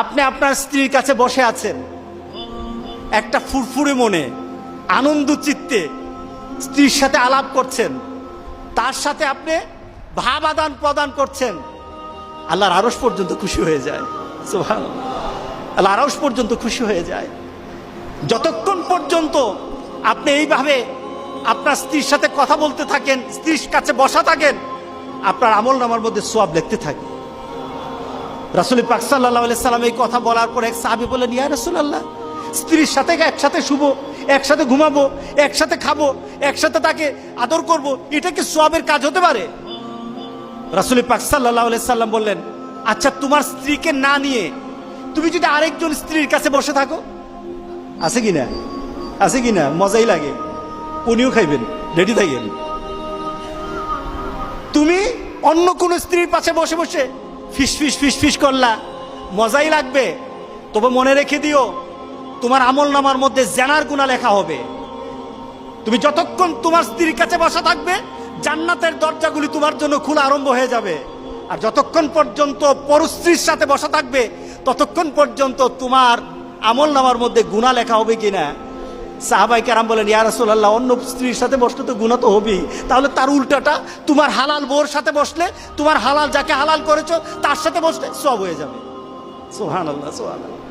আপনি আপনার স্ত্রীর কাছে বসে আছেন, একটা ফুরফুরে মনে, আনন্দ চিত্তে স্ত্রীর সাথে আলাপ করছেন, তার সাথে আপনি ভাব আদান প্রদান করছেন, আল্লাহর আরশ পর্যন্ত খুশি হয়ে যায়। সুবহানাল্লাহ, আল্লাহর আরশ পর্যন্ত খুশি হয়ে যায়। যতক্ষণ পর্যন্ত আপনি এইভাবে আপনার স্ত্রীর সাথে কথা বলতে থাকেন, স্ত্রীর কাছে বসা থাকেন, আপনার আমলনামার মধ্যে সওয়াব লিখতে থাকে। রাসূল পাক সাল্লাল্লাহু আলাইহি সাল্লাম এই কথা বলার পর এক সাহাবী বললেন, ইয়া রাসূলুল্লাহ, স্ত্রীর সাথে একসাথে শুবো, একসাথে ঘুমাবো, একসাথে খাবো, একসাথে তাকে আদর করব, এটা কি সওয়াবের কাজ হতে পারে? রাসূল পাক সাল্লাল্লাহু আলাইহি সাল্লাম বললেন, আচ্ছা তোমার স্ত্রীকে না নিয়ে তুমি যদি আরেকজন স্ত্রীর কাছে বসে থাকো, আছে কিনা? আছে কিনা? মজাই লাগে, উনিও খাইবেন, রেডি থাকেন। তুমি অন্য কোন স্ত্রীর পাশে বসে বসে ফিস ফিস ফিস ফিস করলা, মজাই লাগবে, তবে মনে রেখে দিও তোমার আমলনামার মধ্যে জিনার গুনাহ লেখা হবে। তুমি যতক্ষণ তোমার স্ত্রীর কাছে বসা থাকবে, জান্নাতের দরজাগুলি তোমার জন্য খোলা আরম্ভ হয়ে যাবে। আর যতক্ষণ পর্যন্ত পরস্ত্রীর সাথে বসা থাকবে, ততক্ষণ পর্যন্ত তোমার আমলনামার মধ্যে গুনাহ লেখা হবে কিনা। সাহাবায়ে কেরাম বলেন, ইয়া রাসূলুল্লাহ, অন্য স্ত্রীর সাথে বসলে তো গুনাহ তো হবেই, তাহলে তার উল্টাটা তোমার হালাল বউর সাথে বসলে, তোমার হালাল যাকে হালাল করেছো তার সাথে বসলে সওয়াব হয়ে যাবে। সুবহানাল্লাহ, সুবহানাল্লাহ।